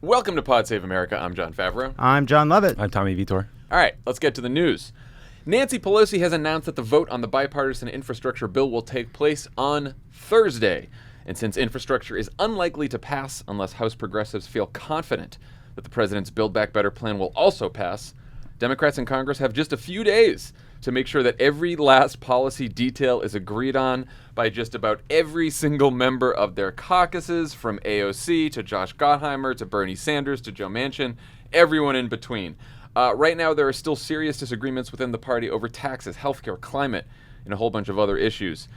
Welcome to Pod Save America. I'm Jon Favreau. I'm Jon Lovett. I'm Tommy Vietor. All right, let's get to the news. Nancy Pelosi has announced that the vote on the bipartisan infrastructure bill will take place on Thursday. And since infrastructure is unlikely to pass unless House progressives feel confident that the president's Build Back Better plan will also pass, Democrats in Congress have just a few days to make sure that every last policy detail is agreed on by just about every single member of their caucuses, from AOC to Josh Gottheimer to Bernie Sanders to Joe Manchin, everyone in between. Right now, there are still serious disagreements within the party over taxes, healthcare, climate, and a whole bunch of other issues.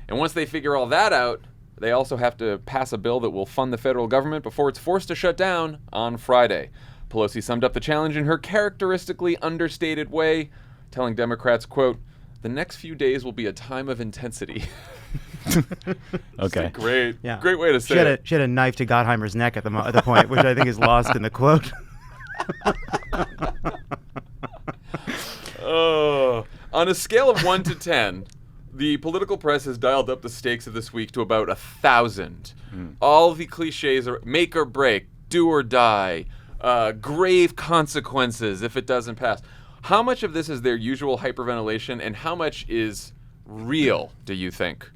And once they figure all that out, they also have to pass a bill that will fund the federal government before it's forced to shut down on Friday. Pelosi summed up the challenge in her characteristically understated way, telling Democrats, quote, "The next few days will be a time of intensity." Okay. Great way to say it. She had a knife to Gottheimer's neck at the point, which I think is lost in the quote. On a scale of 1 to 10, the political press has dialed up the stakes of this week to about 1,000. All the cliches are make or break, do or die, grave consequences if it doesn't pass. How much of this is their usual hyperventilation, and how much is real, do you think?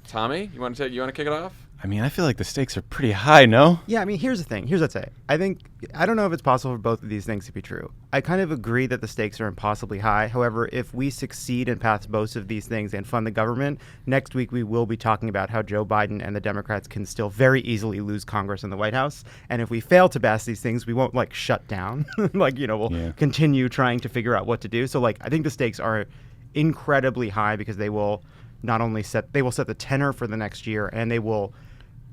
Tommy, you want to kick it off? I mean, I feel like the stakes are pretty high, no? Yeah, I mean, here's the thing. Here's what I'd say. I don't know if it's possible for both of these things to be true. I kind of agree that the stakes are impossibly high. However, if we succeed and pass both of these things and fund the government, next week we will be talking about how Joe Biden and the Democrats can still very easily lose Congress and the White House. And if we fail to pass these things, we won't shut down. We'll continue trying to figure out what to do. So I think the stakes are incredibly high because they will not only set the tenor for the next year, and they will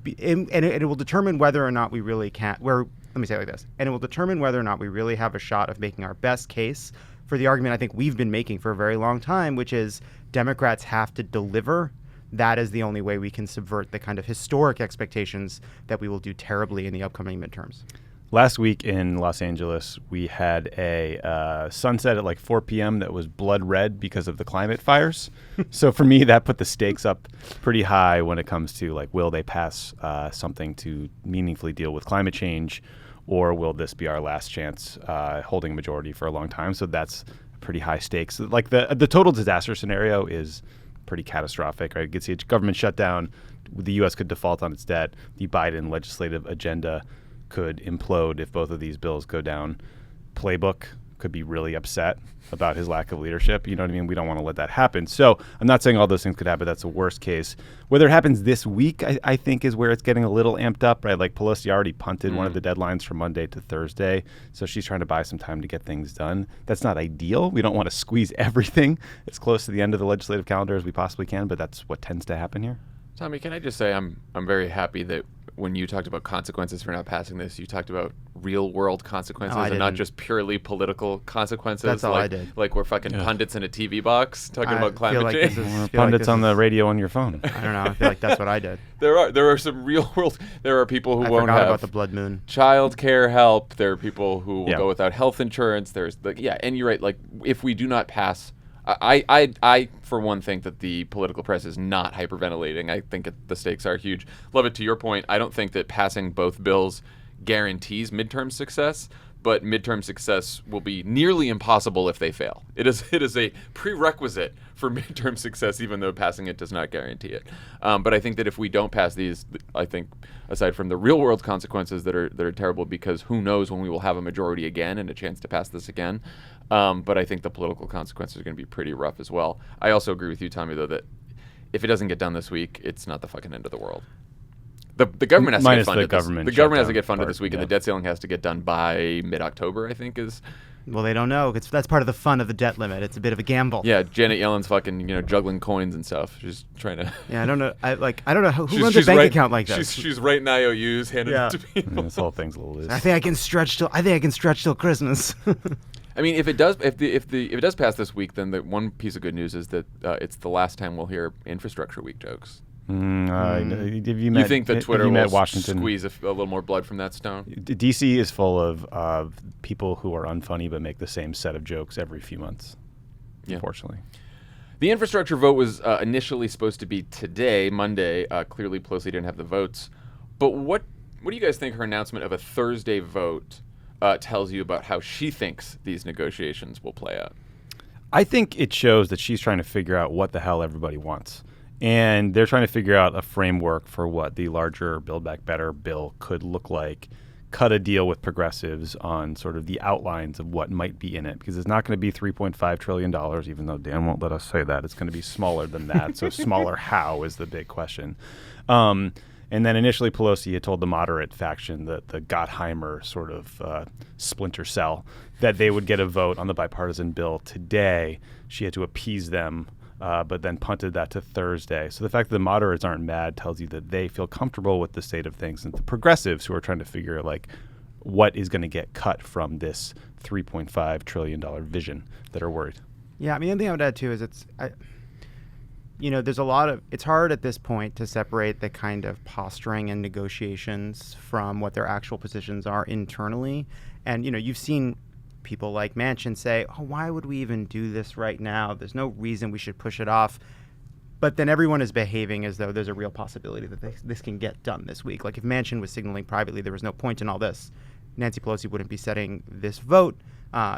and it will determine whether or not we really can. Let me say it like this, and it will determine whether or not we really have a shot of making our best case for the argument I think we've been making for a very long time, which is Democrats have to deliver. That is the only way we can subvert the kind of historic expectations that we will do terribly in the upcoming midterms. Last week in Los Angeles, we had a sunset at 4 p.m. that was blood red because of the climate fires. So for me, that put the stakes up pretty high when it comes to will they pass something to meaningfully deal with climate change, or will this be our last chance holding a majority for a long time? So that's pretty high stakes. The total disaster scenario is pretty catastrophic. Right? You could see a government shutdown. The U.S. could default on its debt. The Biden legislative agenda could implode if both of these bills go down. Playbook could be really upset about his lack of leadership. You know what I mean? We don't want to let that happen. So I'm not saying all those things could happen. That's the worst case. Whether it happens this week, I think, is where it's getting a little amped up, right? Pelosi already punted one of the deadlines from Monday to Thursday. So she's trying to buy some time to get things done. That's not ideal. We don't want to squeeze everything as close to the end of the legislative calendar as we possibly can, but that's what tends to happen here. Tommy, can I just say I'm very happy that when you talked about consequences for not passing this, you talked about real world consequences and not just purely political consequences. That's all I did. Like we're fucking pundits in a TV box talking about climate change. Pundits on the radio on your phone. I don't know. I feel like that's what I did. There are some real world. There are people who won't have about the blood moon. Child care help. There are people who will go without health insurance. There's and you're right. If we do not pass. I for one think that the political press is not hyperventilating. I think the stakes are huge. Lovett, to your point, I don't think that passing both bills guarantees midterm success, but midterm success will be nearly impossible if they fail. It is a prerequisite for midterm success, even though passing it does not guarantee it. But I think that if we don't pass these, I think aside from the real world consequences that are terrible, because who knows when we will have a majority again and a chance to pass this again. But I think the political consequences are going to be pretty rough as well. I also agree with you, Tommy, though, that if it doesn't get done this week, it's not the fucking end of the world. The government has to get funded. The government has to get funded this week, and the debt ceiling has to get done by mid-October, I think is. Well, they don't know. That's part of the fun of the debt limit. It's a bit of a gamble. Yeah, Janet Yellen's fucking juggling coins and stuff. She's trying to. Yeah, I don't know. I don't know who runs a bank account like that. She's writing IOUs, handing it to people. This whole thing's a little loose. I think I can stretch till Christmas. I mean, if it does pass this week, then the one piece of good news is that it's the last time we'll hear infrastructure week jokes. You think that Twitter will squeeze a little more blood from that stone? DC is full of people who are unfunny but make the same set of jokes every few months, unfortunately. The infrastructure vote was initially supposed to be today, Monday. Clearly, Pelosi didn't have the votes. But what What do you guys think her announcement of a Thursday vote tells you about how she thinks these negotiations will play out? I think it shows that she's trying to figure out what the hell everybody wants. And they're trying to figure out a framework for what the larger Build Back Better bill could look like, cut a deal with progressives on sort of the outlines of what might be in it, because it's not going to be $3.5 trillion, even though Dan won't let us say that. It's going to be smaller than that. So smaller how is the big question. And then initially Pelosi had told the moderate faction, the Gottheimer sort of splinter cell, that they would get a vote on the bipartisan bill today. She had to appease them, but then punted that to Thursday. So the fact that the moderates aren't mad tells you that they feel comfortable with the state of things. And the progressives who are trying to figure like what is going to get cut from this $3.5 trillion vision that are worried. Yeah, I mean, the thing I would add too is there's a lot of, it's hard at this point to separate the kind of posturing and negotiations from what their actual positions are internally. And, you've seen people like Manchin say, oh, why would we even do this right now? There's no reason we should push it off. But then everyone is behaving as though there's a real possibility that this can get done this week. Like if Manchin was signaling privately there was no point in all this, Nancy Pelosi wouldn't be setting this vote.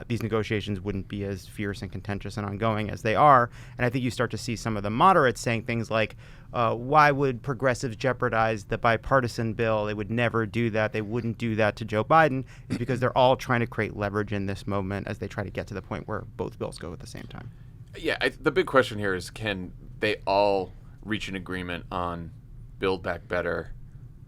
These negotiations wouldn't be as fierce and contentious and ongoing as they are. And I think you start to see some of the moderates saying things like, why would progressives jeopardize the bipartisan bill? They would never do that. They wouldn't do that to Joe Biden. It's because they're all trying to create leverage in this moment as they try to get to the point where both bills go at the same time. Yeah, the big question here is, can they all reach an agreement on Build Back Better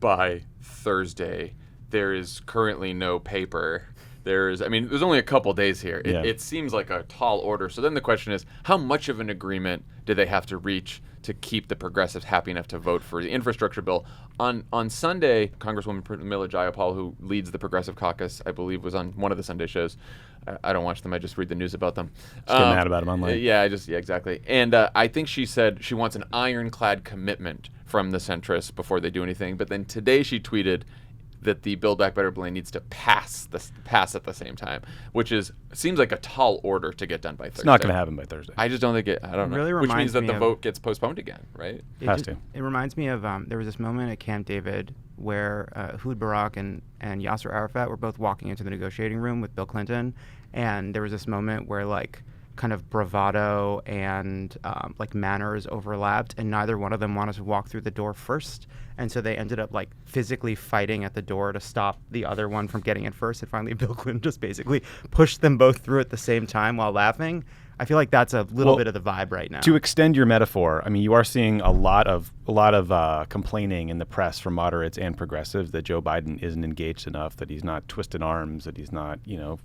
by Thursday? There is currently no paper. There's only a couple days here. It seems like a tall order. So then the question is, how much of an agreement do they have to reach to keep the progressives happy enough to vote for the infrastructure bill? On Sunday, Congresswoman Pramila Jayapal, who leads the Progressive Caucus, I believe, was on one of the Sunday shows. I don't watch them. I just read the news about them. Just get mad about them online. Yeah, exactly. And I think she said she wants an ironclad commitment from the centrists before they do anything. But then today she tweeted that the Build Back Better bill needs to pass at the same time, which seems like a tall order to get done by Thursday. It's not going to happen by Thursday. I just don't think I don't know. Really which means that the of, vote gets postponed again, right? It reminds me of there was this moment at Camp David where Ehud Barak and Yasser Arafat were both walking into the negotiating room with Bill Clinton, and there was this moment where kind of bravado and manners overlapped, and neither one of them wanted to walk through the door first. And so they ended up physically fighting at the door to stop the other one from getting in first. And finally, Bill Clinton just basically pushed them both through at the same time while laughing. I feel like that's a little bit of the vibe right now. To extend your metaphor, I mean, you are seeing a lot of complaining in the press from moderates and progressives that Joe Biden isn't engaged enough, that he's not twisting arms, that he's not,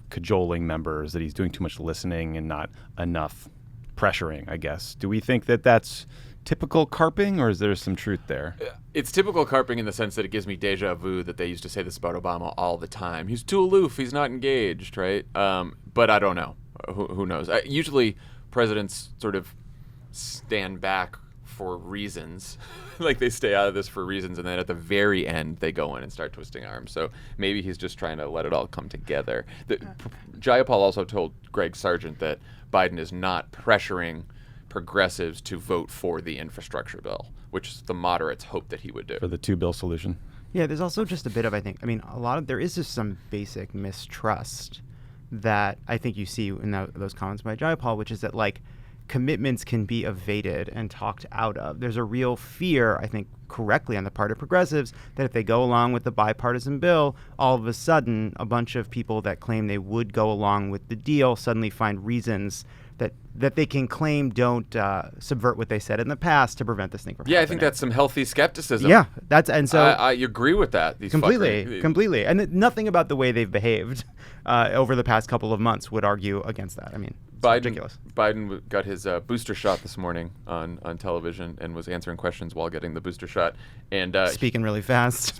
cajoling members, that he's doing too much listening and not enough pressuring, I guess. Do we think that that's typical carping, or is there some truth there? It's typical carping in the sense that it gives me deja vu that they used to say this about Obama all the time. He's too aloof. He's not engaged, right? But I don't know. Who knows? Usually presidents sort of stand back for reasons. They stay out of this for reasons, and then at the very end they go in and start twisting arms. So maybe he's just trying to let it all come together. Jayapal also told Greg Sargent that Biden is not pressuring progressives to vote for the infrastructure bill, which the moderates hoped that he would do. For the two-bill solution? Yeah, there's also just a bit of, there is just some basic mistrust that I think you see in those comments by Jayapal, which is that commitments can be evaded and talked out of. There's a real fear, I think correctly on the part of progressives, that if they go along with the bipartisan bill, all of a sudden a bunch of people that claim they would go along with the deal suddenly find reasons that they can claim don't subvert what they said in the past to prevent this thing from happening. I think that's some healthy skepticism. Yeah, I agree with that. Completely. And nothing about the way they've behaved over the past couple of months would argue against that. It's ridiculous. Biden got his booster shot this morning on television and was answering questions while getting the booster shot. And speaking really fast.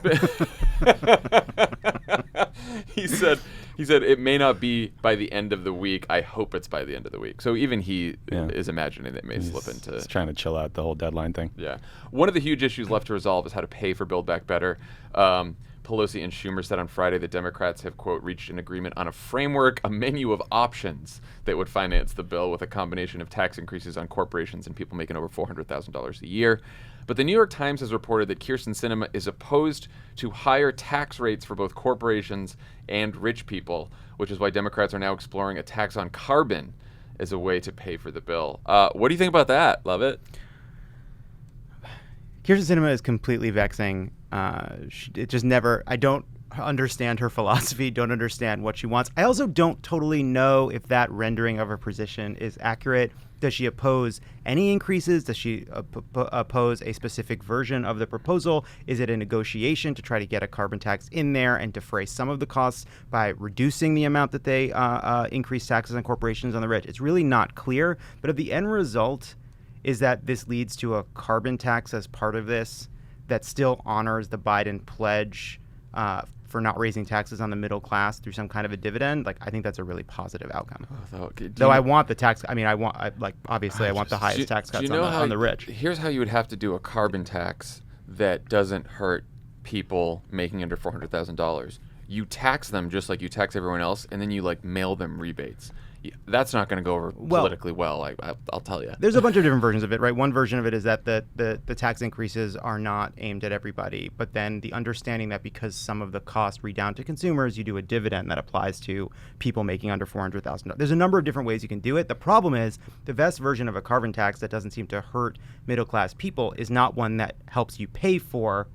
He said it may not be by the end of the week. I hope it's by the end of the week. So even he is imagining that may slip into. He's trying to chill out the whole deadline thing. Yeah. One of the huge issues left to resolve is how to pay for Build Back Better. Pelosi and Schumer said on Friday that Democrats have, quote, reached an agreement on a framework, a menu of options that would finance the bill with a combination of tax increases on corporations and people making over $400,000 a year. But the New York Times has reported that Kyrsten Sinema is opposed to higher tax rates for both corporations and rich people, which is why Democrats are now exploring a tax on carbon as a way to pay for the bill. What do you think about that, Lovett? Kyrsten Sinema is completely vexing. It just never. I don't understand her philosophy. Don't understand what she wants. I also don't totally know if that rendering of her position is accurate. Does she oppose any increases? Does she oppose a specific version of the proposal? Is it a negotiation to try to get a carbon tax in there and defray some of the costs by reducing the amount that they increase taxes on corporations on the rich? It's really not clear. But if the end result is that this leads to a carbon tax as part of this that still honors the Biden pledge for not raising taxes on the middle class through some kind of a dividend, like, I think that's a really positive outcome. Though I want the tax. I mean, I want the highest tax cuts on the rich. Here's how you would have to do a carbon tax that doesn't hurt people making under $400,000. You tax them just like you tax everyone else, and then you like mail them rebates. That's not going to go over politically well. I'll tell you. There's a bunch of different versions of it, right? One version of it is that the tax increases are not aimed at everybody, but then the understanding that because some of the costs redound to consumers, you do a dividend that applies to people making under $400,000. There's a number of different ways you can do it. The problem is the best version of a carbon tax that doesn't seem to hurt middle class people is not one that helps you pay for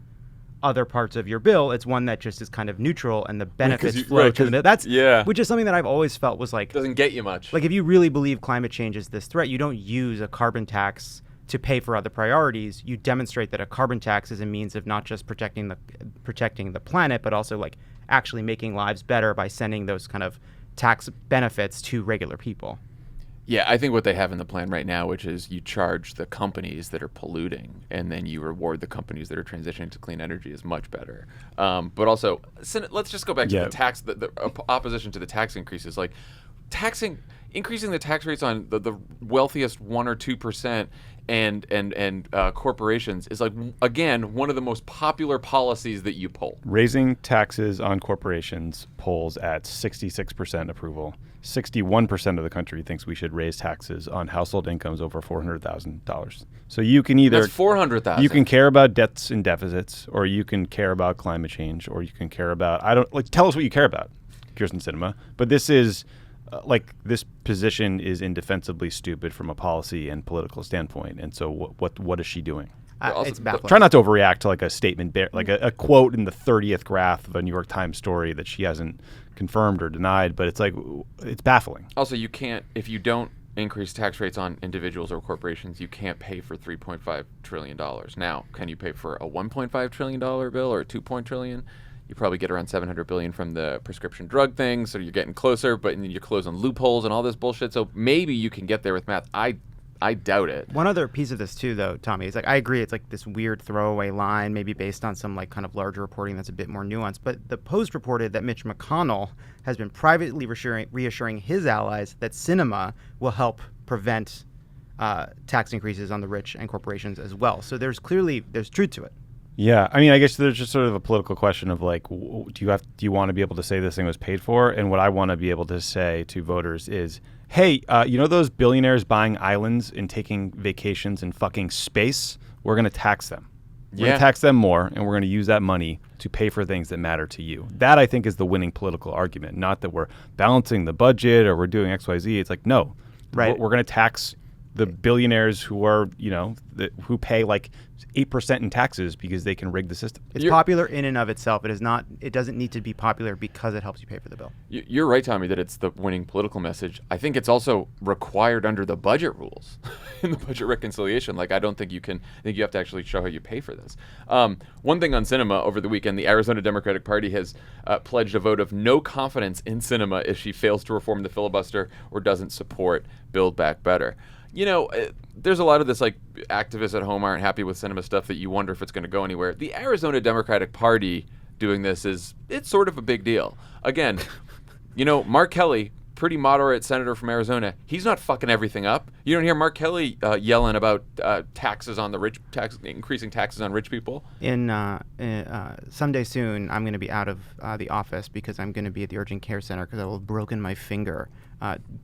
other parts of your bill. It's one that just is kind of neutral and the benefits flow to the middle. Which is something that I've always felt was like doesn't get you much. Like if you really believe climate change is this threat, you don't use a carbon tax to pay for other priorities. You demonstrate that a carbon tax is a means of not just protecting the planet, but also like actually making lives better by sending those kind of tax benefits to regular people. Yeah, I think what they have in the plan right now, which is you charge the companies that are polluting and then you reward the companies that are transitioning to clean energy, is much better. But also, let's just go back to the tax, the opposition to the tax increases. Like increasing the tax rates on the wealthiest 1 or 2% and corporations is, like, again, one of the most popular policies that you poll. Raising taxes on corporations polls at 66% approval. 61% of the country thinks we should raise taxes on household incomes over $400,000. So you can either that's $400,000. You can care about debts and deficits, or you can care about climate change, or you can care about tell us what you care about, Kyrsten Sinema. But this is this position is indefensibly stupid from a policy and political standpoint. And so what is she doing? It's baffling. Try not to overreact to like a statement, like a quote in the 30th graph of a New York Times story that she hasn't confirmed or denied, but it's baffling. Also, you can't, if you don't increase tax rates on individuals or corporations, you can't pay for $3.5 trillion. Now, can you pay for a $1.5 trillion bill or a $2 trillion? You probably get around $700 billion from the prescription drug thing, so you're getting closer, but then you're closing loopholes and all this bullshit. So maybe you can get there with math. I doubt it. One other piece of this too, though, Tommy, is like I agree. It's like this weird throwaway line, maybe based on some like kind of larger reporting that's a bit more nuanced. But the Post reported that Mitch McConnell has been privately reassuring his allies that Sinema will help prevent tax increases on the rich and corporations as well. So there's truth to it. Yeah, I mean, I guess there's just sort of a political question of like, do you want to be able to say this thing was paid for? And what I want to be able to say to voters is, hey, you know those billionaires buying islands and taking vacations in fucking space? We're going to tax them. We're going to tax them more, and we're going to use that money to pay for things that matter to you. That, I think, is the winning political argument, not that we're balancing the budget or we're doing X, Y, Z. It's like, no, we're going to tax the billionaires who are, who pay like 8% in taxes because they can rig the system. It's popular in and of itself. It is not. It doesn't need to be popular because it helps you pay for the bill. You're right, Tommy, that it's the winning political message. I think it's also required under the budget rules in the budget reconciliation. Like, I think you have to actually show how you pay for this. One thing on Sinema over the weekend, the Arizona Democratic Party has pledged a vote of no confidence in Sinema if she fails to reform the filibuster or doesn't support Build Back Better. There's a lot of this, like, activists at home aren't happy with Sinema stuff that you wonder if it's going to go anywhere. The Arizona Democratic Party doing this it's sort of a big deal. Again, Mark Kelly, pretty moderate senator from Arizona, he's not fucking everything up. You don't hear Mark Kelly yelling about taxes on the rich, increasing taxes on rich people. Someday soon, I'm going to be out of the office because I'm going to be at the urgent care center because I will have broken my finger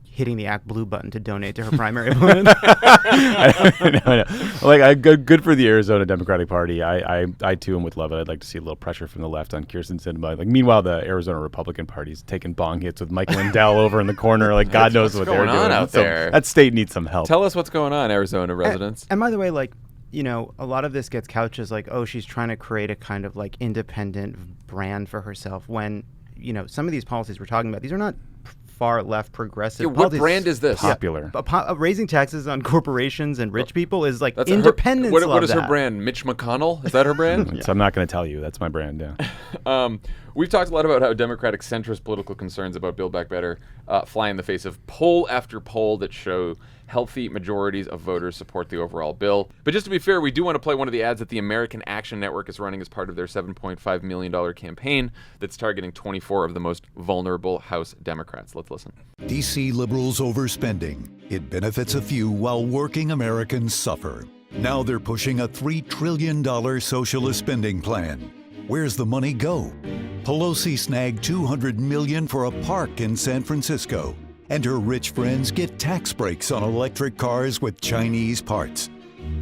hitting the Act Blue button to donate to her primary opponent. I know. Like, good for the Arizona Democratic Party. I too am with Lovett. I'd like to see a little pressure from the left on Kyrsten Sinema. Like, meanwhile, the Arizona Republican Party's taking bong hits with Mike Lindell over in the corner. Like, God knows what they're doing out there. So that state needs some help. Tell us what's going on, Arizona residents. And by the way, like, you know, a lot of this gets couched as like, oh, she's trying to create a kind of like independent brand for herself when, you know, some of these policies we're talking about, these are not far left progressive what policies. brand is this? Popular. Raising taxes on corporations and rich people is like independence. What is her brand? Mitch McConnell? Is that her brand? So I'm not going to tell you. That's my brand, yeah. We've talked a lot about how Democratic centrist political concerns about Build Back Better fly in the face of poll after poll that show healthy majorities of voters support the overall bill. But just to be fair, we do want to play one of the ads that the American Action Network is running as part of their $7.5 million campaign that's targeting 24 of the most vulnerable House Democrats. Let's listen. D.C. liberals overspending. It benefits a few while working Americans suffer. Now they're pushing a $3 trillion socialist spending plan. Where's the money go? Pelosi snagged $200 million for a park in San Francisco. And her rich friends get tax breaks on electric cars with Chinese parts.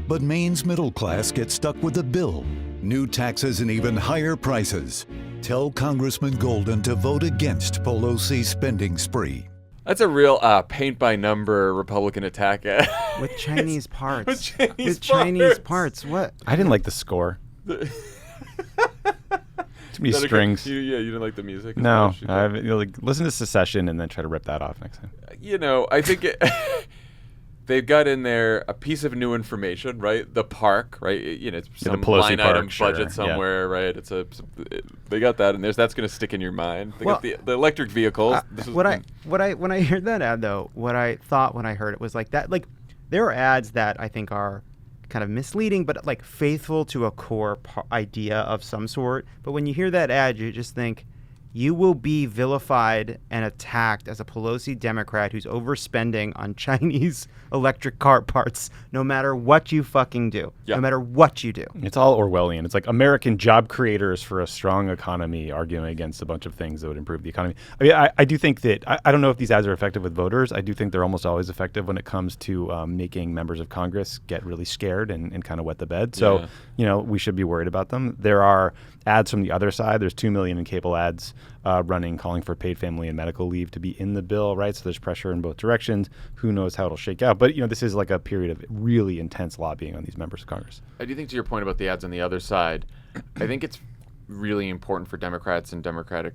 But Maine's middle class gets stuck with a bill, new taxes and even higher prices. Tell Congressman Golden to vote against Pelosi's spending spree. That's a real paint-by-number Republican attack ad. With Chinese parts. With Chinese parts. What? I didn't like the score. Too many strings. You didn't like the music? No. Listen to Secession and then try to rip that off next time. You know, I think they've got in there a piece of new information, right? The park, right? You know, it's some line item budget somewhere, right? They got that in there. So that's going to stick in your mind. They got the electric vehicles. When I heard that ad though, what I thought when I heard it was like that. Like, there are ads that I think are kind of misleading, but like faithful to a core idea of some sort. But when you hear that ad, you just think you will be vilified and attacked as a Pelosi Democrat who's overspending on Chinese electric car parts, no matter what you fucking do. Yeah. No matter what you do. It's all Orwellian. It's like American job creators for a strong economy arguing against a bunch of things that would improve the economy. I mean, I do think that, I don't know if these ads are effective with voters. I do think they're almost always effective when it comes to making members of Congress get really scared and kind of wet the bed. So, you know, we should be worried about them. There are ads from the other side. There's 2 million in cable ads running, calling for paid family and medical leave to be in the bill, right? So there's pressure in both directions. Who knows how it'll shake out? But, you know, this is like a period of really intense lobbying on these members of Congress. I do think, to your point about the ads on the other side, I think it's really important for Democrats and Democratic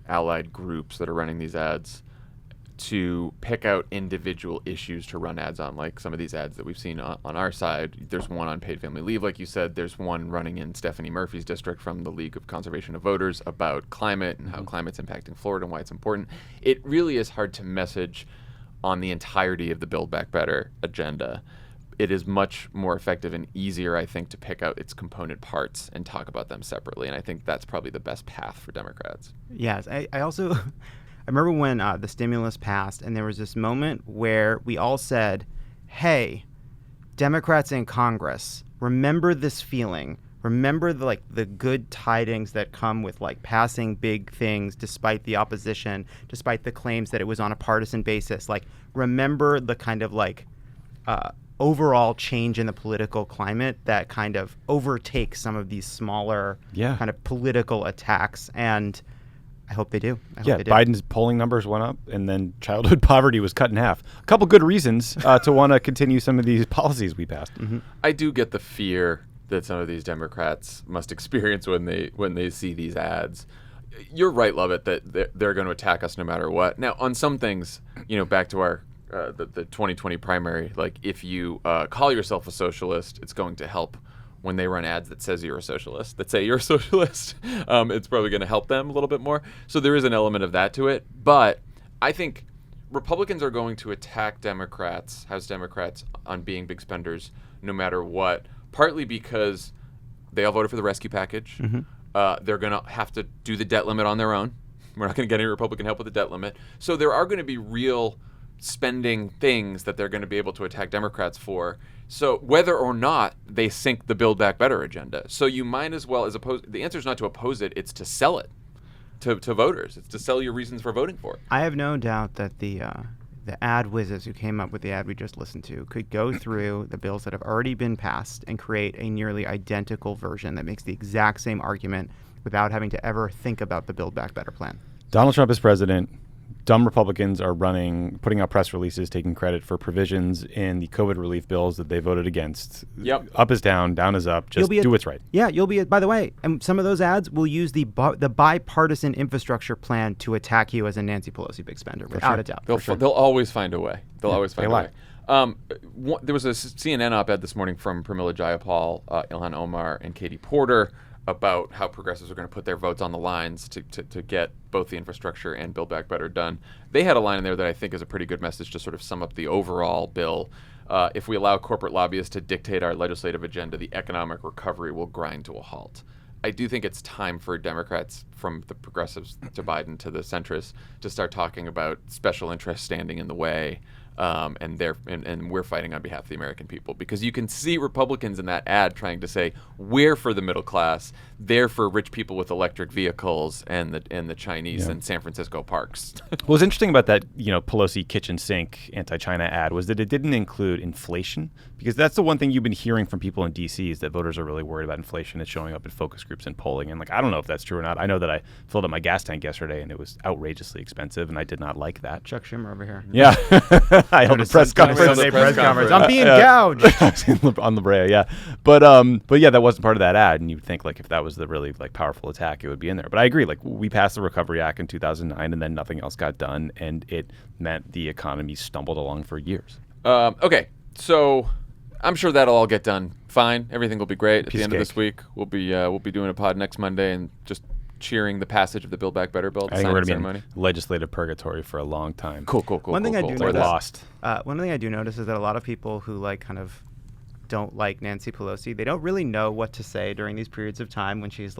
allied groups that are running these ads to pick out individual issues to run ads on, like some of these ads that we've seen on our side. There's one on paid family leave, like you said. There's one running in Stephanie Murphy's district from the League of Conservation of Voters about climate and how climate's impacting Florida and why it's important. It really is hard to message on the entirety of the Build Back Better agenda. It is much more effective and easier, I think, to pick out its component parts and talk about them separately. And I think that's probably the best path for Democrats. Yes. I also... I remember when the stimulus passed and there was this moment where we all said, hey, Democrats in Congress, remember this feeling. Remember the good tidings that come with like passing big things despite the opposition, despite the claims that it was on a partisan basis. Like, remember the kind of like overall change in the political climate that kind of overtakes some of these smaller kind of political attacks. And I hope they do. Biden's polling numbers went up, and then childhood poverty was cut in half. A couple good reasons to want to continue some of these policies we passed. Mm-hmm. I do get the fear that some of these Democrats must experience when they see these ads. You're right, Lovett, that they're going to attack us no matter what. Now, on some things, you know, back to our the 2020 primary, like if you call yourself a socialist, it's going to help. When they run ads that say you're a socialist, it's probably going to help them a little bit more. So there is an element of that to it. But I think Republicans are going to attack Democrats, House Democrats, on being big spenders no matter what, partly because they all voted for the rescue package. Mm-hmm. They're going to have to do the debt limit on their own. We're not going to get any Republican help with the debt limit. So there are going to be real spending things that they're going to be able to attack Democrats for. So whether or not they sink the Build Back Better agenda. So you might as well, the answer is not to oppose it, it's to sell it to voters. It's to sell your reasons for voting for it. I have no doubt that the ad whizzes who came up with the ad we just listened to could go through the bills that have already been passed and create a nearly identical version that makes the exact same argument without having to ever think about the Build Back Better plan. Donald Trump is president. Dumb Republicans are putting out press releases, taking credit for provisions in the COVID relief bills that they voted against. Yep. Up is down, down is up. Just do what's right. Yeah, by the way, and some of those ads will use the bipartisan infrastructure plan to attack you as a Nancy Pelosi big spender, without a doubt. They'll always find a way. They'll always find a lie. way. There was a CNN op-ed this morning from Pramila Jayapal, Ilhan Omar, and Katie Porter about how progressives are going to put their votes on the lines to get both the infrastructure and Build Back Better done. They had a line in there that I think is a pretty good message to sort of sum up the overall bill. If we allow corporate lobbyists to dictate our legislative agenda, the economic recovery will grind to a halt. I do think it's time for Democrats, from the progressives to Biden to the centrists, to start talking about special interests standing in the way, and we're fighting on behalf of the American people. Because you can see Republicans in that ad trying to say, we're for the middle class, they're for rich people with electric vehicles and the Chinese in San Francisco parks. What was interesting about that, Pelosi kitchen sink anti-China ad was that it didn't include inflation, because that's the one thing you've been hearing from people in D.C. is that voters are really worried about inflation. It's showing up in focus groups and polling. And I don't know if that's true or not. I know that I filled up my gas tank yesterday and it was outrageously expensive, and I did not like that. Chuck Schumer over here. Yeah. I held a press conference. I'm being gouged. On La Brea, yeah. But yeah, that wasn't part of that ad. And you'd think if that was the really powerful attack, it would be in there. But I agree. We passed the Recovery Act in 2009 and then nothing else got done. And it meant the economy stumbled along for years. Okay. So I'm sure that'll all get done fine. Everything will be great. At the end of this week, we'll be doing a pod next Monday and just cheering the passage of the Build Back Better bill. I think we're going to be in legislative purgatory for a long time. Cool. One thing I do notice is that a lot of people who don't like Nancy Pelosi, they don't really know what to say during these periods of time when she's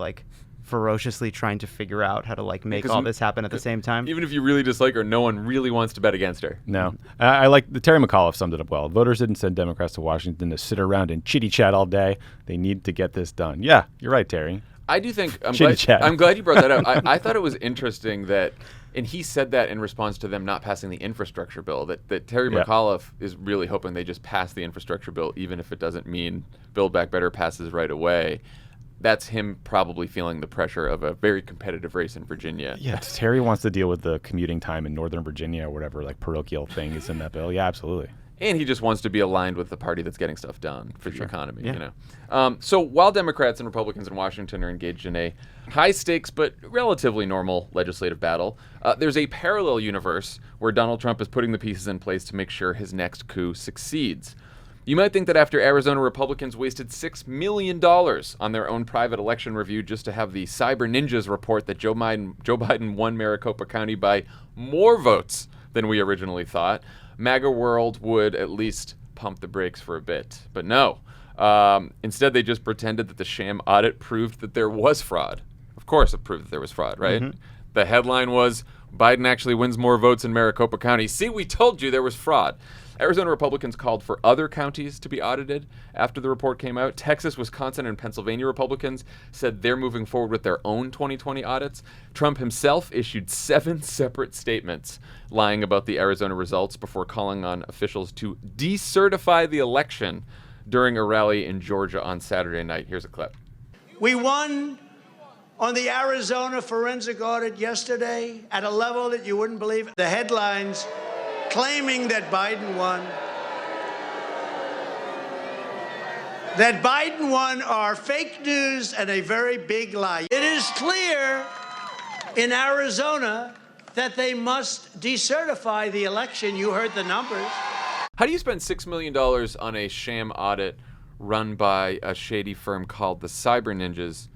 ferociously trying to figure out how to make all this happen at the same time. Even if you really dislike her, no one really wants to bet against her. No. I like Terry McAuliffe summed it up well. Voters didn't send Democrats to Washington to sit around and chitty chat all day. They need to get this done. Yeah, you're right, Terry. I do think I'm glad you brought that up. I thought it was interesting that, and he said that in response to them not passing the infrastructure bill, that Terry McAuliffe is really hoping they just pass the infrastructure bill, even if it doesn't mean Build Back Better passes right away. That's him probably feeling the pressure of a very competitive race in Virginia. Yeah, Terry wants to deal with the commuting time in Northern Virginia or whatever parochial thing is in that bill. Yeah, absolutely. And he just wants to be aligned with the party that's getting stuff done for the economy. So while Democrats and Republicans in Washington are engaged in a high-stakes but relatively normal legislative battle, there's a parallel universe where Donald Trump is putting the pieces in place to make sure his next coup succeeds. You might think that after Arizona Republicans wasted $6 million on their own private election review just to have the cyber ninjas report that Joe Biden won Maricopa County by more votes than we originally thought, MAGA world would at least pump the brakes for a bit. But no. Instead, they just pretended that the sham audit proved that there was fraud. Of course it proved that there was fraud, right? Mm-hmm. The headline was, Biden actually wins more votes in Maricopa County. See, we told you there was fraud. Arizona Republicans called for other counties to be audited after the report came out. Texas, Wisconsin, and Pennsylvania Republicans said they're moving forward with their own 2020 audits. Trump himself issued 7 separate statements lying about the Arizona results before calling on officials to decertify the election during a rally in Georgia on Saturday night. Here's a clip. We won on the Arizona forensic audit yesterday at a level that you wouldn't believe. The headlines claiming that Biden won. That Biden won are fake news and a very big lie. It is clear in Arizona that they must decertify the election. You heard the numbers. How do you spend $6 million on a sham audit run by a shady firm called the Cyber Ninjas,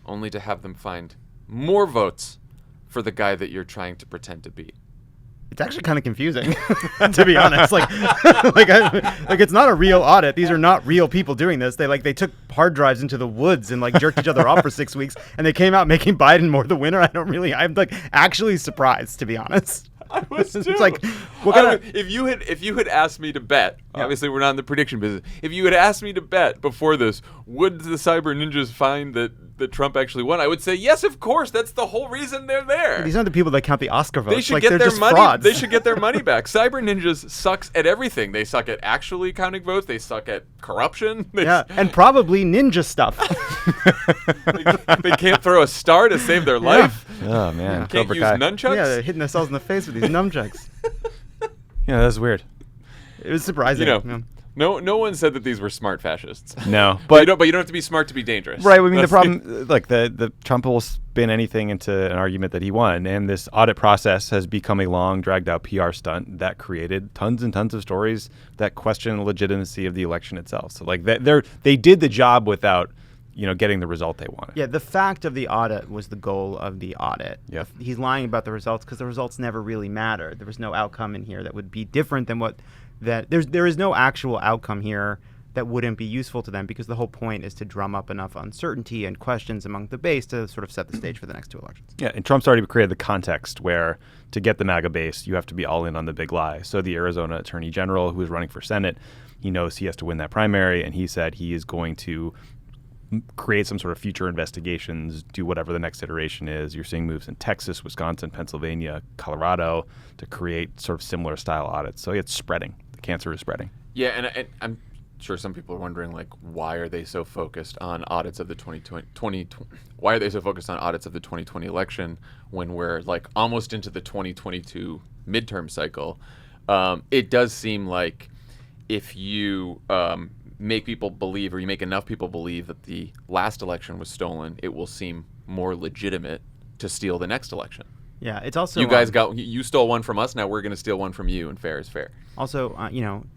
only to have them find more votes for the guy that you're trying to pretend to be? It's actually kind of confusing, to be honest. It's not a real audit. These are not real people doing this. They took hard drives into the woods and jerked each other off for 6 weeks, and they came out making Biden more the winner. I'm actually surprised, to be honest. I was too. It's like, what kind of... if you had asked me to bet, obviously we're not in the prediction business. If you had asked me to bet before this, would the cyber ninjas find that Trump actually won? I would say yes, of course. That's the whole reason they're there. These aren't the people that count the Oscar votes. They should like, get they're their just money. frauds. They should get their money back. Cyber ninjas sucks at everything. They suck at actually counting votes. They suck at corruption. And probably ninja stuff. They can't throw a star to save their life. Oh man, Can't Cobra use Kai. nunchucks. Yeah, they're hitting themselves in the face with these nunchucks. Yeah, that's weird. It was surprising. No one said that these were smart fascists. No, But you but don't have to be smart to be dangerous. right. I mean, the That's problem, like the Trump will spin anything into an argument that he won, and this audit process has become a long, dragged-out PR stunt that created tons and tons of stories that question the legitimacy of the election itself. So, like, they did the job without, getting the result they wanted. Yeah, the fact of the audit was the goal of the audit. Yep. He's lying about the results because the results never really mattered. There was no outcome in here that would be different than there is no actual outcome here that wouldn't be useful to them, because the whole point is to drum up enough uncertainty and questions among the base to sort of set the stage for the next two elections. Yeah, and Trump's already created the context where to get the MAGA base, you have to be all in on the big lie. So the Arizona Attorney General, who is running for Senate, he knows he has to win that primary, and he said he is going to create some sort of future investigations, do whatever the next iteration is. You're seeing moves in Texas, Wisconsin, Pennsylvania, Colorado to create sort of similar style audits. So it's spreading. The cancer is spreading. Yeah, and I'm sure some people are wondering, like, why are they so focused on audits of the 2020 why are they so focused on audits of the 2020 election when we're like almost into the 2022 midterm cycle? It does seem like if you make people believe, or you make enough people believe, that the last election was stolen, it will seem more legitimate to steal the next election. Yeah, it's also... You stole one from us, now we're going to steal one from you, and fair is fair. Also,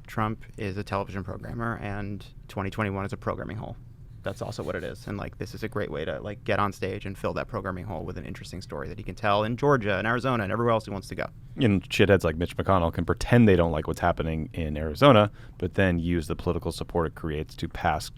Trump is a television programmer, and 2021 is a programming hole. That's also what it is. And, like, this is a great way to, like, get on stage and fill that programming hole with an interesting story that he can tell in Georgia and Arizona and everywhere else he wants to go. And shitheads like Mitch McConnell can pretend they don't like what's happening in Arizona, but then use the political support it creates to pass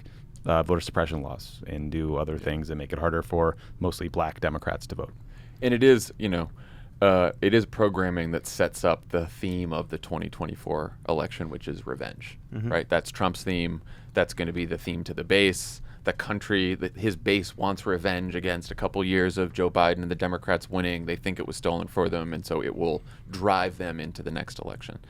voter suppression laws and do other things that make it harder for mostly black Democrats to vote. And it is, it is programming that sets up the theme of the 2024 election, which is revenge, right? That's Trump's theme. That's going to be the theme to the base. The country, his base wants revenge against a couple years of Joe Biden and the Democrats winning. They think it was stolen for them, and so it will drive them into the next election.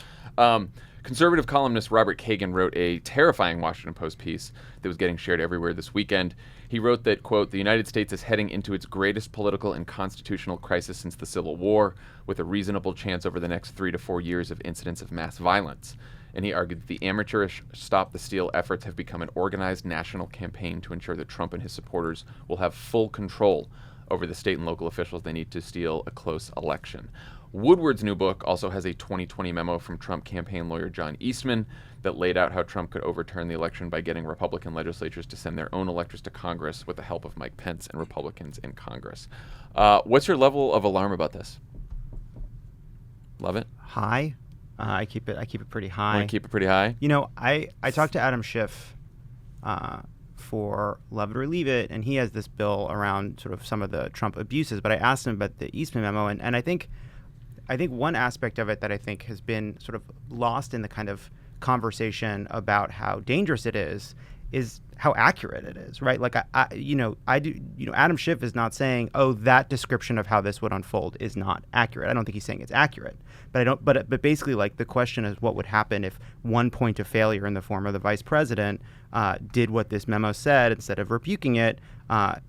Conservative columnist Robert Kagan wrote a terrifying Washington Post piece that was getting shared everywhere this weekend. He wrote that, quote, "The United States is heading into its greatest political and constitutional crisis since the Civil War, with a reasonable chance over the next 3 to 4 years of incidents of mass violence." And he argued that the amateurish Stop the Steal efforts have become an organized national campaign to ensure that Trump and his supporters will have full control over the state and local officials they need to steal a close election. Woodward's new book also has a 2020 memo from Trump campaign lawyer John Eastman that laid out how Trump could overturn the election by getting Republican legislatures to send their own electors to Congress with the help of Mike Pence and Republicans in Congress. What's your level of alarm about this? Lovett? High. I keep it pretty high. Want to keep it pretty high? I talked to Adam Schiff for Love It or Leave It, and he has this bill around sort of some of the Trump abuses, but I asked him about the Eastman memo, and I think one aspect of it that I think has been sort of lost in the kind of conversation about how dangerous it is how accurate it is, right? Like Adam Schiff is not saying, oh, that description of how this would unfold is not accurate. I don't think he's saying it's accurate, but basically, like, the question is what would happen if one point of failure in the form of the vice president did what this memo said instead of rebuking it.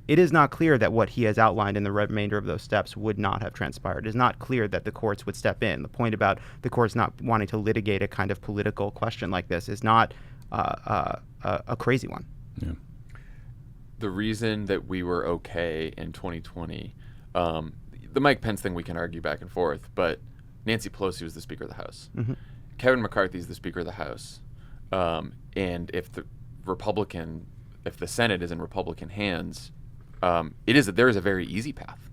It is not clear that what he has outlined in the remainder of those steps would not have transpired. It is not clear that the courts would step in. The point about the courts not wanting to litigate a kind of political question like this is not a crazy one. Yeah. The reason that we were okay in 2020, the Mike Pence thing we can argue back and forth, but Nancy Pelosi was the Speaker of the House. Mm-hmm. Kevin McCarthy is the Speaker of the House. And if the Senate is in Republican hands, there is a very easy path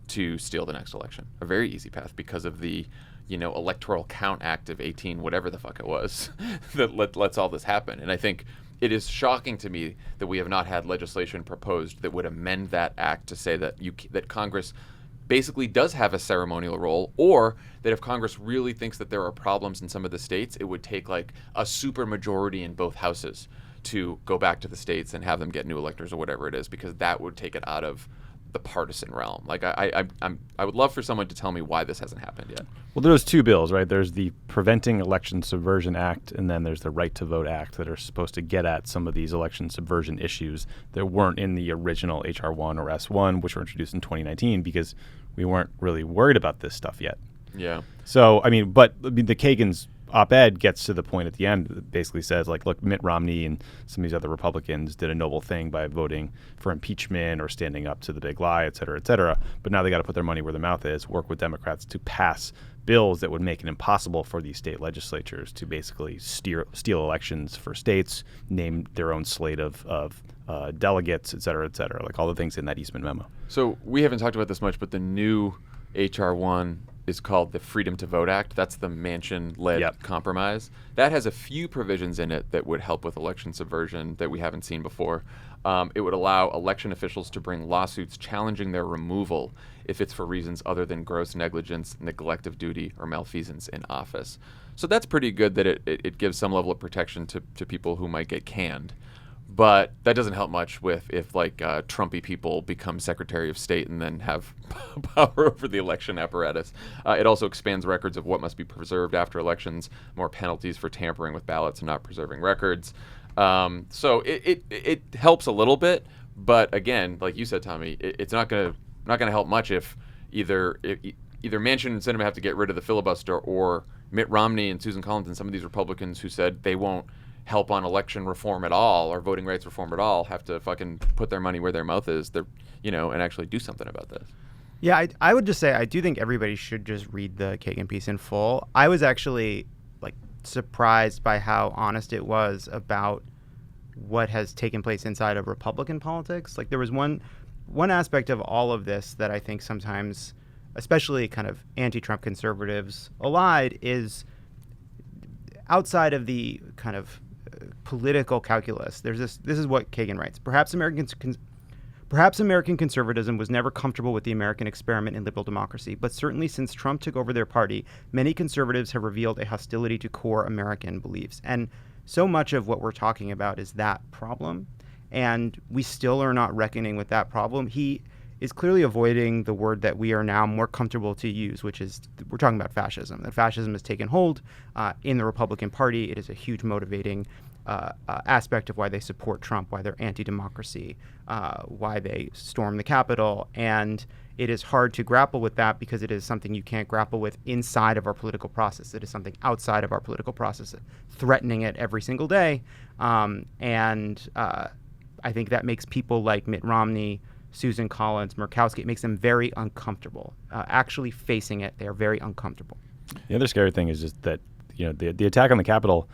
to steal the next election, a very easy path because of the Electoral Count Act of 18, whatever the fuck it was, that lets all this happen. And I think it is shocking to me that we have not had legislation proposed that would amend that act to say that that Congress basically does have a ceremonial role, or that if Congress really thinks that there are problems in some of the states, it would take like a super majority in both houses to go back to the states and have them get new electors or whatever it is, because that would take it out of the partisan realm. Like I would love for someone to tell me why this hasn't happened yet. Well, there's two bills, right? There's the Preventing Election Subversion Act, and then there's the Right to Vote Act that are supposed to get at some of these election subversion issues that weren't in the original HR1 or S1, which were introduced in 2019 because we weren't really worried about this stuff yet. Yeah. So, I mean, the Kagan's op-ed gets to the point at the end that basically says, like, look, Mitt Romney and some of these other Republicans did a noble thing by voting for impeachment or standing up to the big lie, et cetera, but now they got to put their money where their mouth is, work with Democrats to pass bills that would make it impossible for these state legislatures to basically steal elections for states, name their own slate of delegates, et cetera, like all the things in that Eastman memo. So we haven't talked about this much, but the new HR1 is called the Freedom to Vote Act. That's the Manchin-led compromise. That has a few provisions in it that would help with election subversion that we haven't seen before. It would allow election officials to bring lawsuits challenging their removal if it's for reasons other than gross negligence, neglect of duty, or malfeasance in office. So that's pretty good that it gives some level of protection to people who might get canned. But that doesn't help much if like Trumpy people become Secretary of State and then have power over the election apparatus. It also expands records of what must be preserved after elections, more penalties for tampering with ballots and not preserving records. So it helps a little bit, but again, like you said, Tommy, it's not gonna help much if either Manchin and Sinema have to get rid of the filibuster, or Mitt Romney and Susan Collins and some of these Republicans who said they won't help on election reform at all or voting rights reform at all have to fucking put their money where their mouth is, and actually do something about this. Yeah, I would just say I do think everybody should just read the Kagan piece in full. I was actually surprised by how honest it was about what has taken place inside of Republican politics. Like, there was one aspect of all of this that I think sometimes, especially kind of anti-Trump conservatives allied, is outside of the kind of political calculus. This is what Kagan writes. Perhaps American conservatism was never comfortable with the American experiment in liberal democracy, but certainly since Trump took over their party, many conservatives have revealed a hostility to core American beliefs. And so much of what we're talking about is that problem, and we still are not reckoning with that problem. He is clearly avoiding the word that we are now more comfortable to use, which is, we're talking about fascism. That fascism has taken hold in the Republican Party. It is a huge motivating aspect of why they support Trump, why they're anti-democracy, why they storm the Capitol. And it is hard to grapple with that because it is something you can't grapple with inside of our political process. It is something outside of our political process, threatening it every single day. And I think that makes people like Mitt Romney, Susan Collins, Murkowski, it makes them very uncomfortable. Actually facing it, they're very uncomfortable. The other scary thing is just that, the attack on the Capitol,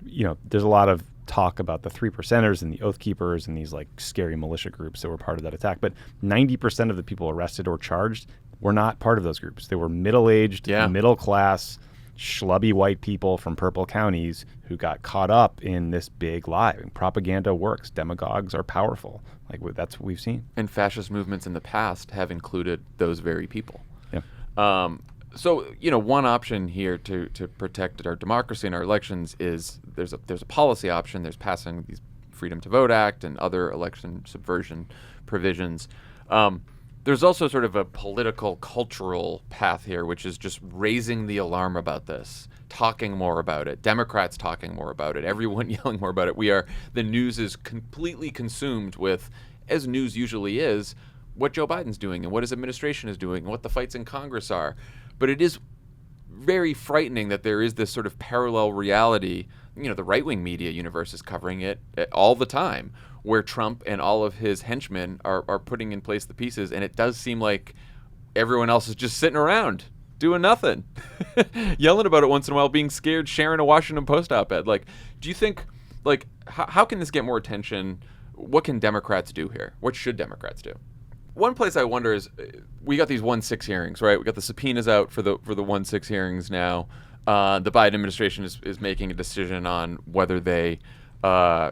there's a lot of talk about the 3%ers and the Oath Keepers and these scary militia groups that were part of that attack. But 90% of the people arrested or charged were not part of those groups. They were middle-aged, middle-class, schlubby white people from purple counties who got caught up in this big lie. I mean, propaganda works. Demagogues are powerful. That's what we've seen. And fascist movements in the past have included those very people. Yeah. So, one option here to protect our democracy and our elections is there's a policy option. There's passing these Freedom to Vote Act and other election subversion provisions. There's also sort of a political, cultural path here, which is just raising the alarm about this, talking more about it, Democrats talking more about it, everyone yelling more about it. The news is completely consumed with, as news usually is, what Joe Biden's doing and what his administration is doing and what the fights in Congress are. But it is very frightening that there is this sort of parallel reality. The right-wing media universe is covering it all the time, where Trump and all of his henchmen are putting in place the pieces, and it does seem like everyone else is just sitting around doing nothing, yelling about it once in a while, being scared, sharing a Washington Post op-ed. Do you think, how can this get more attention? What can Democrats do here? What should Democrats do? One place I wonder is, we got these 1-6 hearings, right? We got the subpoenas out for the 1-6 hearings now. The Biden administration is making a decision on whether they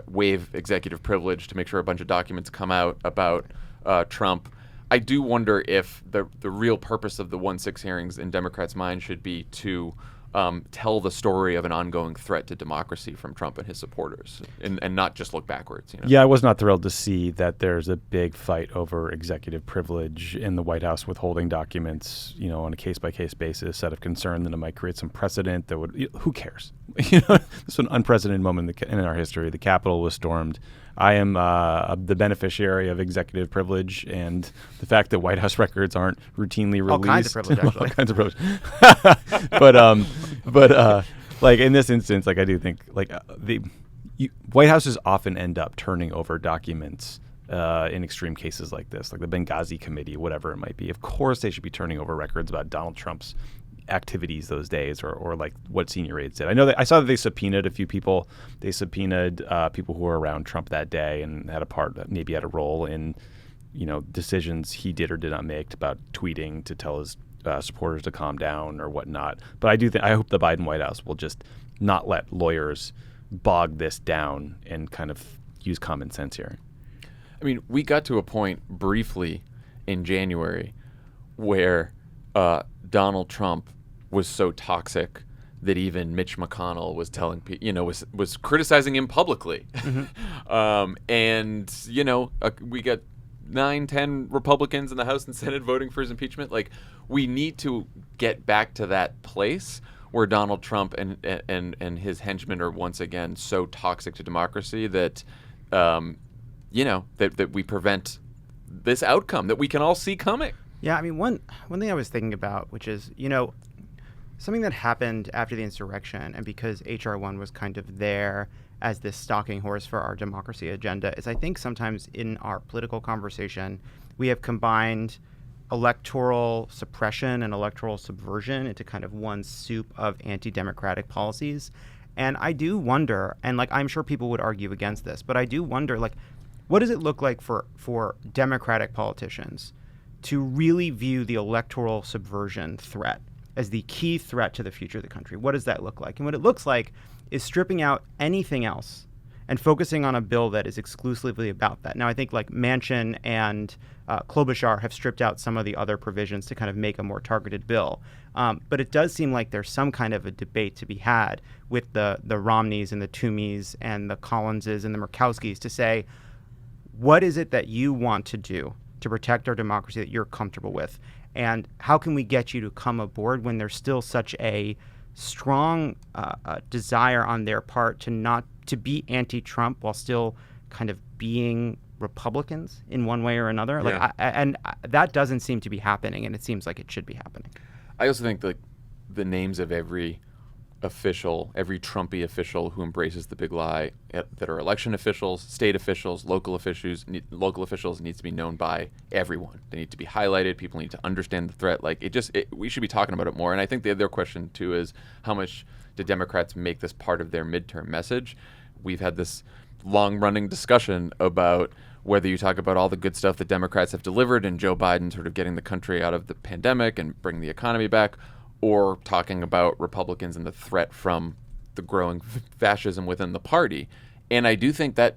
waive executive privilege to make sure a bunch of documents come out about Trump. I do wonder if the real purpose of the 1-6 hearings in Democrats' mind should be to tell the story of an ongoing threat to democracy from Trump and his supporters, and not just look backwards. Yeah, I was not thrilled to see that there's a big fight over executive privilege in the White House withholding documents, on a case-by-case basis, out of concern that it might create some precedent that would. Who cares? This is an unprecedented moment in our history. The Capitol was stormed. I am the beneficiary of executive privilege, and the fact that White House records aren't routinely released. All kinds of privilege, actually. All kinds of privilege. but like in this instance, like I do think like White Houses often end up turning over documents in extreme cases like this, like the Benghazi Committee, whatever it might be. Of course, they should be turning over records about Donald Trump's activities those days, or like what senior aides did. I know that I saw that they subpoenaed a few people. They subpoenaed people who were around Trump that day and maybe had a role in, decisions he did or did not make about tweeting to tell his supporters to calm down or whatnot. But I hope the Biden White House will just not let lawyers bog this down and kind of use common sense here. I mean, we got to a point briefly in January where Donald Trump was so toxic that even Mitch McConnell was telling people, was criticizing him publicly. Mm-hmm. We got 9-10 Republicans in the House and Senate voting for his impeachment. Like, we need to get back to that place where Donald Trump and his henchmen are once again so toxic to democracy that, that we prevent this outcome that we can all see coming. Yeah, I mean, one thing I was thinking about, which is, something that happened after the insurrection, and because H.R. 1 was kind of there as this stalking horse for our democracy agenda, is I think sometimes in our political conversation, we have combined electoral suppression and electoral subversion into kind of one soup of anti-democratic policies. And I do wonder, and I'm sure people would argue against this, but I do wonder, what does it look like for Democratic politicians to really view the electoral subversion threat as the key threat to the future of the country? What does that look like? And what it looks like is stripping out anything else and focusing on a bill that is exclusively about that. Now, I think Manchin and Klobuchar have stripped out some of the other provisions to kind of make a more targeted bill. But it does seem like there's some kind of a debate to be had with the Romneys and the Toomeys and the Collinses and the Murkowskis to say, what is it that you want to do to protect our democracy that you're comfortable with? And how can we get you to come aboard when there's still such a strong desire on their part to be anti-Trump while still kind of being Republicans in one way or another? Yeah. That doesn't seem to be happening, and it seems like it should be happening. I also think the names of every Trumpy official who embraces the big lie that are election officials, state officials, local officials needs to be known by everyone. They need to be highlighted. People need to understand the threat. We should be talking about it more. And I think the other question too is, how much do Democrats make this part of their midterm message? We've had this long-running discussion about whether you talk about all the good stuff that Democrats have delivered and Joe Biden sort of getting the country out of the pandemic and bringing the economy back, or talking about Republicans and the threat from the growing fascism within the party. And I do think that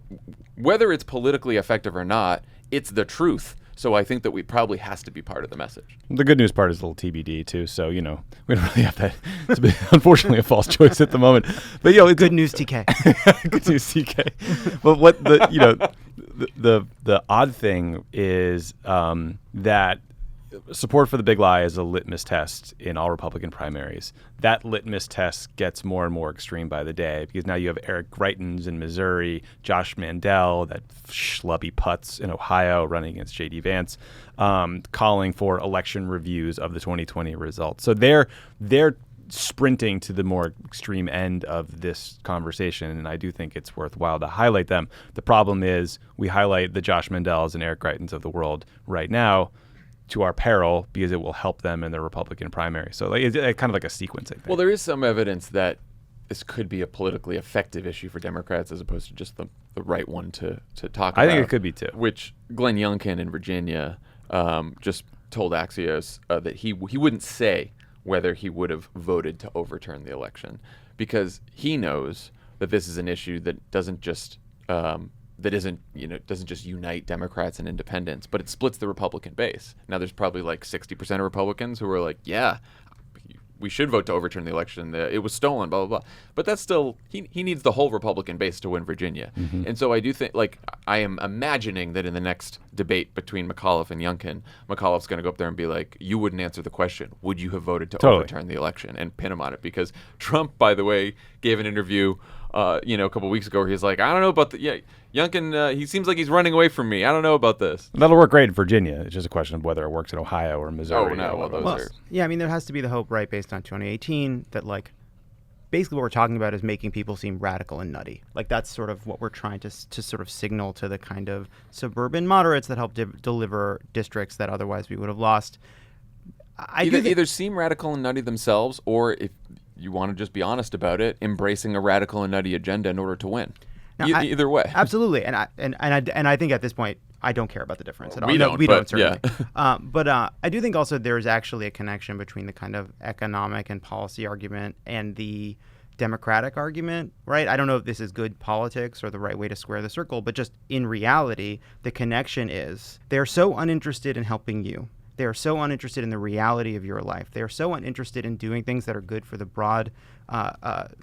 whether it's politically effective or not, it's the truth. So I think that we probably has to be part of the message. The good news part is a little TBD too. So, we don't really have that. It's unfortunately a false choice at the moment. But, it's good news, TK. Good news, TK. But what the odd thing is that support for the big lie is a litmus test in all Republican primaries. That litmus test gets more and more extreme by the day, because now you have Eric Greitens in Missouri, Josh Mandel, that schlubby putz in Ohio running against J.D. Vance, calling for election reviews of the 2020 results. So they're sprinting to the more extreme end of this conversation, and I do think it's worthwhile to highlight them. The problem is we highlight the Josh Mandels and Eric Greitens of the world right now to our peril, because it will help them in the Republican primary. So it's kind of like a sequencing thing. Well, there is some evidence that this could be a politically effective issue for Democrats as opposed to just the right one to talk about. I think it could be too. Which Glenn Youngkin in Virginia just told Axios that he wouldn't say whether he would have voted to overturn the election, because he knows that this is an issue that doesn't just that isn't, doesn't just unite Democrats and independents, but it splits the Republican base. Now there's probably like 60% of Republicans who are like, yeah, we should vote to overturn the election. It was stolen, blah, blah, blah. But that's still, he needs the whole Republican base to win Virginia. And so I do think, I am imagining that in the next debate between McAuliffe and Youngkin, McAuliffe's going to go up there and be like, you wouldn't answer the question. Would you have voted to overturn the election? And pin him on it. Because Trump, by the way, gave an interview a couple weeks ago where he's like, I don't know about Youngkin, he seems like he's running away from me. I don't know about this. That'll work great in Virginia. It's just a question of whether it works in Ohio or Missouri. Oh, no. Well, yeah, I mean, there has to be the hope, right, based on 2018, that, basically what we're talking about is making people seem radical and nutty. That's sort of what we're trying to sort of signal to the kind of suburban moderates that help deliver districts that otherwise we would have lost. Either seem radical and nutty themselves, or if you want to just be honest about it, embracing a radical and nutty agenda in order to win. Now, either way. Absolutely. And I think at this point, I don't care about the difference at all. We don't certainly. Yeah. But I do think also there's actually a connection between the kind of economic and policy argument and the democratic argument, right? I don't know if this is good politics or the right way to square the circle, but just in reality, the connection is they're so uninterested in helping you. They are so uninterested in the reality of your life. They are so uninterested in doing things that are good for the broad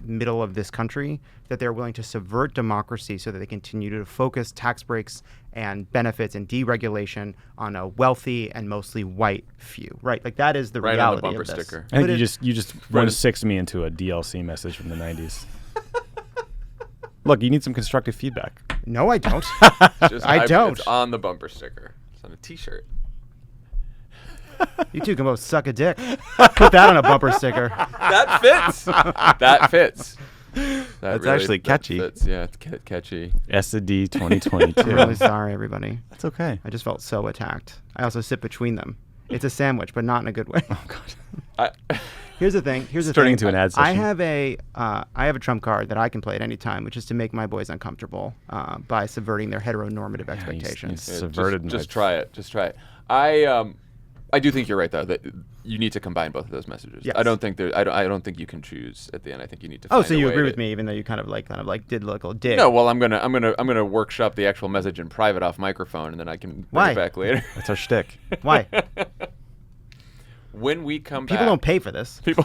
middle of this country that they're willing to subvert democracy so that they continue to focus tax breaks and benefits and deregulation on a wealthy and mostly white few, right? That is the right reality on the bumper of this. sticker. I think you just 1-6 me into a DLC message from the 90s. Look, you need some constructive feedback. No, I don't. I don't. It's on the bumper sticker. It's on a T-shirt. You two can both suck a dick. Put that on a bumper sticker. That fits. That fits. That's really, actually catchy. Yeah, it's catchy. SD 2022. I'm really sorry, everybody. That's okay. I just felt so attacked. I also sit between them. It's a sandwich, but not in a good way. Oh God. Here's the thing. Turning into an ad session. I have a trump card that I can play at any time, which is to make my boys uncomfortable by subverting their heteronormative expectations. Just try it. Just try it. I do think you're right though that you need to combine both of those messages. Yes. I don't think I don't think you can choose at the end. I think you need to. Find so you a way agree with me, even though you kind of did a little dig. No, well, I'm gonna workshop the actual message in private off microphone, and then I can bring it back later. That's our shtick. Why? When we come back, people don't pay for this. People.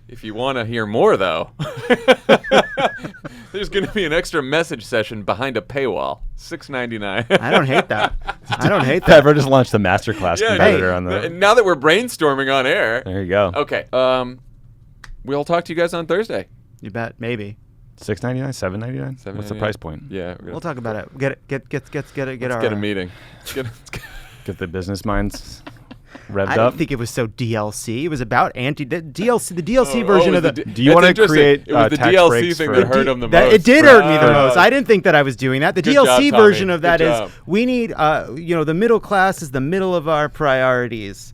If you want to hear more, though, there's going to be an extra message session behind a paywall, $6.99. I don't hate that. Favreau just launched a masterclass competitor on the. Now that we're brainstorming on air. There you go. Okay. We'll talk to you guys on Thursday. You bet. Maybe. $6.99, $7.99. What's the price point? Yeah, we'll talk about it. Get a meeting. Get the business minds revved up. I didn't think it was so DLC. It was about the DLC version of the. Do you want to create it was the tax DLC breaks thing that hurt him the most? It did hurt me the most. I didn't think that I was doing that. The DLC version of that is we need, the middle class is the middle of our priorities.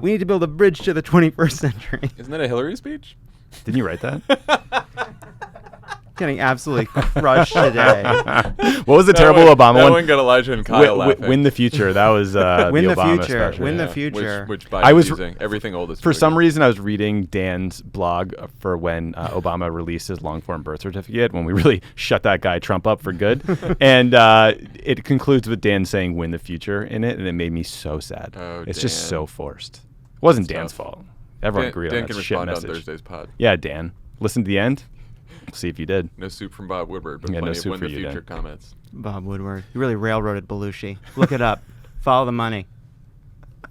We need to build a bridge to the 21st century. Isn't that a Hillary speech? Didn't you write that? Getting absolutely crushed today. What was the terrible Obama one? That one got Elijah and Kyle laughing. Win the future. That was Win the the Obama future. special. Win the future. Which Biden's using. Everything old is for some reason, I was reading Dan's blog for when Obama released his long-form birth certificate, when we really shut that guy Trump up for good. And it concludes with Dan saying "win the future" in it, and it made me so sad. It's just so forced. It wasn't Dan's fault. Everyone agreed on that shit message. Dan can respond on Thursday's pod. Yeah, Dan. Listen to the end. See if you did. No soup from Bob Woodward, but plenty of win the future comments. Bob Woodward. You really railroaded Belushi. Look it up. Follow the money.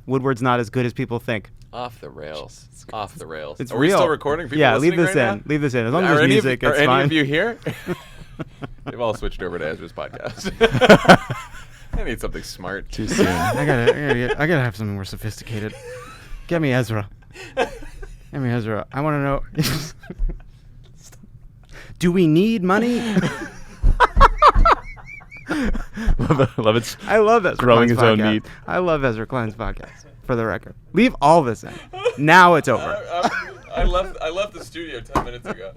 Woodward's not as good as people think. Off the rails. Off the rails. It's Are real. we still recording? People yeah, leave this right in. Now? Leave this in. As long as there's music, it's fine. Are any of you here? They've all switched over to Ezra's podcast. I need something smart. Too soon. I gotta have something more sophisticated. Get me Ezra. Get me Ezra. I want to know. Do we need money? Lovett's I love Ezra growing Klein's his podcast. own meat. I love Ezra Klein's podcast, for the record. Leave all this in. Now it's over. I left the studio 10 minutes ago.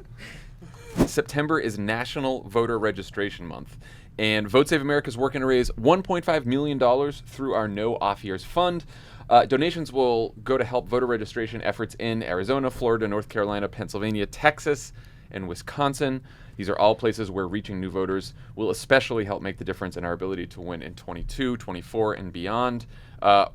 September is National Voter Registration Month, and Vote Save America is working to raise $1.5 million through our No Off Years Fund. Donations will go to help voter registration efforts in Arizona, Florida, North Carolina, Pennsylvania, Texas, and Wisconsin. These are all places where reaching new voters will especially help make the difference in our ability to win in 22, 24, and beyond.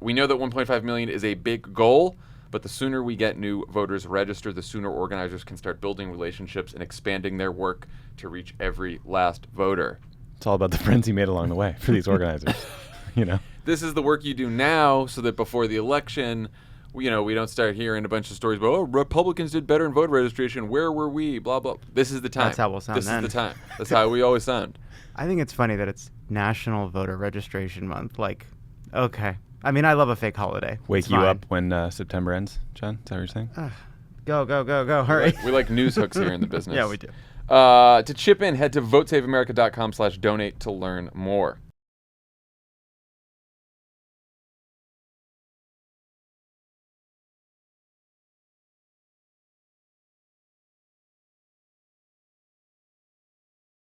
We know that 1.5 million is a big goal, but the sooner we get new voters registered, the sooner organizers can start building relationships and expanding their work to reach every last voter. It's all about the friends you made along the way for these organizers. You know, this is the work you do now so that before the election, we don't start hearing a bunch of stories about, oh, Republicans did better in voter registration. Where were we? Blah, blah. This is the time. That's how we'll sound This then. is the time. That's how we always sound. I think it's funny that it's National Voter Registration Month. Like, okay. I mean, I love a fake holiday. wake It's you fine. up when September ends, John? Is that what you're saying? Go, go, go, go. Hurry. We like news hooks here in the business. Yeah, we do. To chip in, head to votesaveamerica.com/donate to learn more.